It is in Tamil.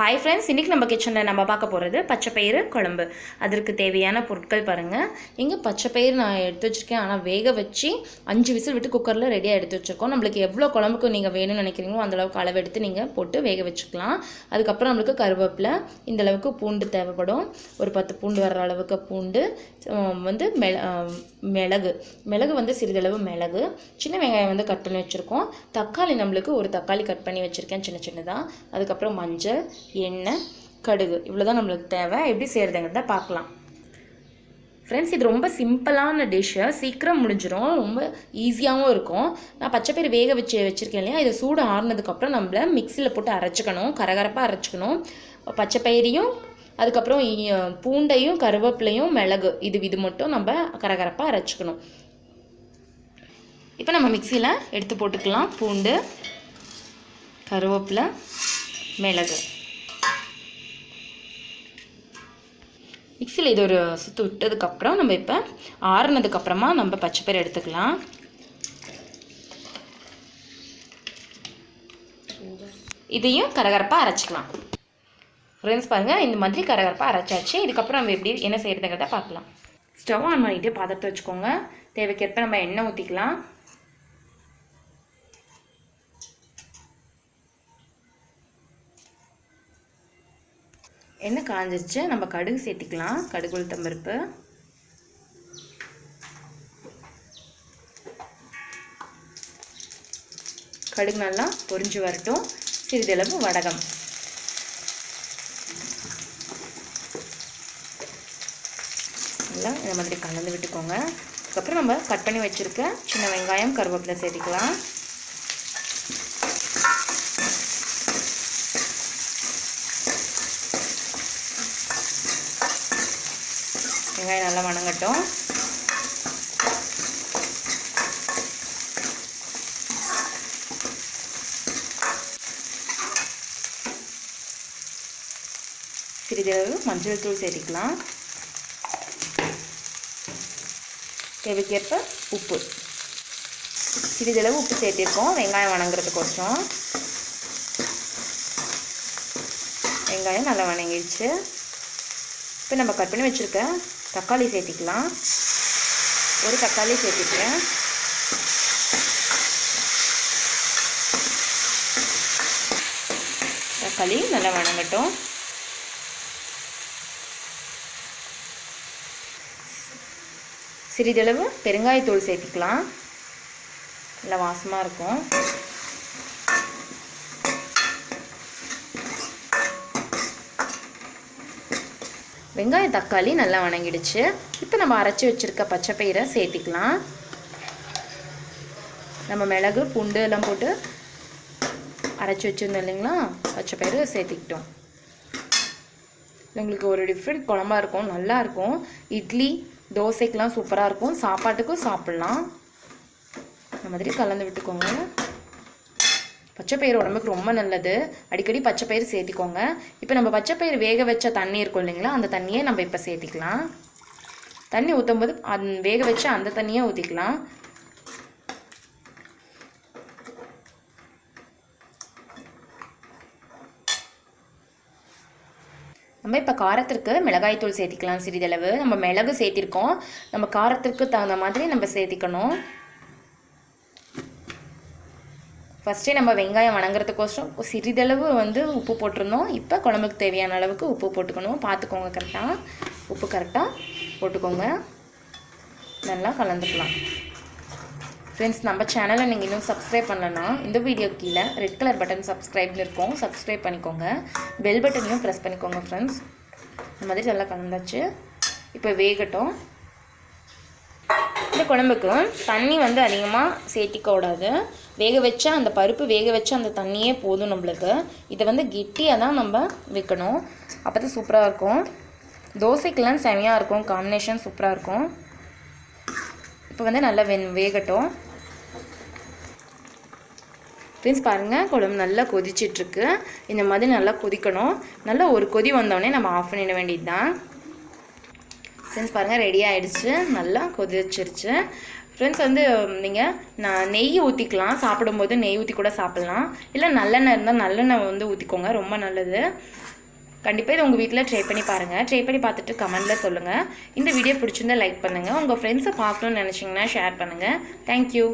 ஹாய் ஃப்ரெண்ட்ஸ், இன்றைக்கி நம்ம கிச்சனில் நம்ம பார்க்க போகிறது பச்சைப்பயிறு குழம்பு. அதற்கு தேவையான பொருட்கள் பாருங்கள். இங்கே பச்சைப்பயிறு நான் எடுத்து வச்சுருக்கேன், ஆனால் வேக வச்சு 5 விசில் விட்டு குக்கரில் ரெடியாக எடுத்து வச்சுருக்கோம். நம்மளுக்கு எவ்வளோ குழம்புக்கு நீங்கள் வேணும்னு நினைக்கிறீங்களோ அந்தளவுக்கு அளவு எடுத்து நீங்கள் போட்டு வேக வச்சுக்கலாம். அதுக்கப்புறம் நம்மளுக்கு கருவேப்பிலை, இந்தளவுக்கு பூண்டு தேவைப்படும். ஒரு 10 பூண்டு வர்ற அளவுக்கு பூண்டு, மிளகு வந்து சிறிதளவு மிளகு, சின்ன வெங்காயம் வந்து கட் பண்ணி வச்சுருக்கோம். தக்காளி நம்மளுக்கு ஒரு தக்காளி கட் பண்ணி வச்சுருக்கேன் சின்ன சின்னதாக. அதுக்கப்புறம் மஞ்சள், எண்ணெய், கடுகு, இவ்வளோதான் நம்மளுக்கு தேவை. எப்படி செய்கிறதுங்கிறத பார்க்கலாம். ஃப்ரெண்ட்ஸ், இது ரொம்ப சிம்பிளான டிஷ்ஷு, சீக்கிரம் முடிஞ்சிடும், ரொம்ப ஈஸியாகவும் இருக்கும். நான் பச்சைப்பயிறு வேக வச்சுருக்கேன் இல்லையா, இதை சூடு ஆறுனதுக்கப்புறம் நம்மள மிக்சியில் போட்டு அரைச்சிக்கணும், கரகரப்பாக அரைச்சிக்கணும். பச்சைப்பயிரையும் அதுக்கப்புறம் பூண்டையும் கருவேப்பிலையும் மிளகு இது மட்டும் நம்ம கரகரப்பாக அரைச்சிக்கணும். இப்போ நம்ம மிக்சியில் எடுத்து போட்டுக்கலாம். பூண்டு, கருவேப்பிலை, மிளகு. மிக்சியில் இது ஒரு சுற்று விட்டதுக்கப்புறம் நம்ம இப்போ ஆறுனதுக்கப்புறமா நம்ம பச்சைப்பயிறு எடுத்துக்கலாம். இதையும் கரகரப்பாக அரைச்சிக்கலாம். ஃப்ரெண்ட்ஸ் பாருங்கள், இந்த மாதிரி கரகரப்பாக அரைச்சாச்சு. இதுக்கப்புறம் நம்ம எப்படி என்ன செய்கிறதுங்கிறத பார்க்கலாம். ஸ்டவ் ஆன் பண்ணிவிட்டு பாத்திரத்தை வச்சுக்கோங்க. தேவைக்கேற்ப நம்ம எண்ணெய் ஊற்றிக்கலாம். எண்ணெய் காஞ்சிருச்சு, நம்ம கடுகு சேர்த்திக்கலாம். கடுகு, உளுத்தம் பருப்பு, கடுகு நல்லா பொரிஞ்சு வரட்டும். சிறிதளவு வடகம், நல்லா இந்த மாதிரி கலந்து விட்டுக்கோங்க. அதுக்கப்புறம் நம்ம கட் பண்ணி வச்சுருக்க சின்ன வெங்காயம், கருவேப்பிலை சேர்த்திக்கலாம். வெங்காயம் நல்லா வணங்கட்டும். சிறிதளவு மஞ்சள் தூள் சேர்த்திக்கலாம். தேவைக்கேற்ப உப்பு, சிறிதளவு உப்பு சேர்த்திருக்கோம் வெங்காயம் வணங்குறதுக்கோசரம். வெங்காயம் நல்லா வணங்கிடுச்சு. இப்போ நம்ம கட் பண்ணி வச்சுருக்க தக்காளி சேர்த்திக்கலாம். ஒரு தக்காளி சேர்த்திக்கிறேன். தக்காளி நல்லா வணங்கட்டும். சிறிதளவு பெருங்காயத்தூள் சேர்த்திக்கலாம், நல்லா வாசமாக இருக்கும். வெங்காயம் தக்காளி நல்லா வணங்கிடுச்சு. இப்போ நம்ம அரைச்சி வச்சுருக்க பச்சைப்பயிரை சேர்த்திக்கலாம். நம்ம மிளகு, பூண்டு எல்லாம் போட்டு அரைச்சி வச்சுருந்தோம் இல்லைங்களா, பச்சைப்பயிறு சேர்த்திக்கிட்டோம். உங்களுக்கு ஒரு டிஃப்ரெண்ட் குழம்பா இருக்கும், நல்லாயிருக்கும். இட்லி, தோசைக்கெலாம் சூப்பராக இருக்கும். சாப்பாட்டுக்கும் சாப்பிட்லாம். இந்த மாதிரி கலந்து விட்டுக்கோங்க. பச்சைப்பயிறு உடம்புக்கு ரொம்ப நல்லது, அடிக்கடி பச்சைப்பயிறு சேர்த்திக்கோங்க. இப்போ நம்ம பச்சைப்பயிறு வேக வச்ச தண்ணி இருக்கும் இல்லைங்களா, அந்த தண்ணியை நம்ம இப்போ சேர்த்திக்கலாம். தண்ணி ஊற்றும் போது வேக வச்ச அந்த தண்ணியை ஊற்றிக்கலாம். நம்ம இப்போ காரத்திற்கு மிளகாய்த்தூள் சேர்த்திக்கலாம். சிறிதளவு நம்ம மிளகு சேர்த்திருக்கோம், நம்ம காரத்திற்கு தகுந்த மாதிரி நம்ம சேர்த்திக்கணும். ஃபஸ்ட்டே நம்ம வெங்காயம் வணங்குறதுக்கோசரம் சிறிதளவு உப்பு போட்டிருந்தோம். இப்போ குழம்புக்கு தேவையான அளவுக்கு உப்பு போட்டுக்கணும். பார்த்துக்கோங்க, கரெக்டாக உப்பு கரெக்டாக போட்டுக்கோங்க. நல்லா கலந்துக்கலாம். ஃப்ரெண்ட்ஸ், நம்ம சேனலை நீங்கள் இன்னும் சப்ஸ்கிரைப் பண்ணலன்னா இந்த வீடியோ கீழே ரெட் கலர் பட்டன் சப்ஸ்கிரைப்னு இருக்கும், சப்ஸ்கிரைப் பண்ணிக்கோங்க. பெல் பட்டனையும் ப்ரெஸ் பண்ணிக்கோங்க. ஃப்ரெண்ட்ஸ், இந்த மாதிரி நல்லா கலந்தாச்சு. இப்போ வேகட்டும். இந்த குழம்புக்கு தண்ணி அதிகமாக சேர்த்திக்க கூடாது. வேக வச்சா அந்த பருப்பு வேக வச்சா அந்த தண்ணியே போதும் நம்மளுக்கு. இதை கெட்டியாக தான் நம்ம வைக்கணும், அப்போ தான் சூப்பராக இருக்கும். தோசைக்கெல்லாம் செமையாக இருக்கும், காம்பினேஷன் சூப்பராக இருக்கும். இப்போ நல்லா வேகட்டும். ஃப்ரெண்ட்ஸ் பாருங்கள், குழம்பு நல்லா கொதிச்சிட்ருக்கு. இந்த மாதிரி நல்லா கொதிக்கணும். நல்லா ஒரு கொதி வந்தோடனே நம்ம ஆஃப் பண்ணிட வேண்டியது தான். ஃப்ரெண்ட்ஸ் பாருங்கள், ரெடி ஆகிடுச்சு, நல்லா கொதிச்சிருச்சு. ஃப்ரெண்ட்ஸ் நீங்கள் நெய் ஊற்றிக்கலாம். சாப்பிடும்போது நெய் ஊற்றி கூட சாப்பிட்லாம். இல்லை நல்லெண்ணெய் இருந்தால் நல்லெண்ணெய் ஊற்றிக்கோங்க, ரொம்ப நல்லது. கண்டிப்பாக இதை உங்கள் வீட்டில் ட்ரை பண்ணி பாருங்கள். ட்ரை பண்ணி பார்த்துட்டு கமெண்டில் சொல்லுங்கள். இந்த வீடியோ பிடிச்சிருந்தா லைக் பண்ணுங்கள். உங்கள் ஃப்ரெண்ட்ஸை பார்க்கணுன்னு நினச்சிங்கன்னா ஷேர் பண்ணுங்கள். தேங்க்யூ.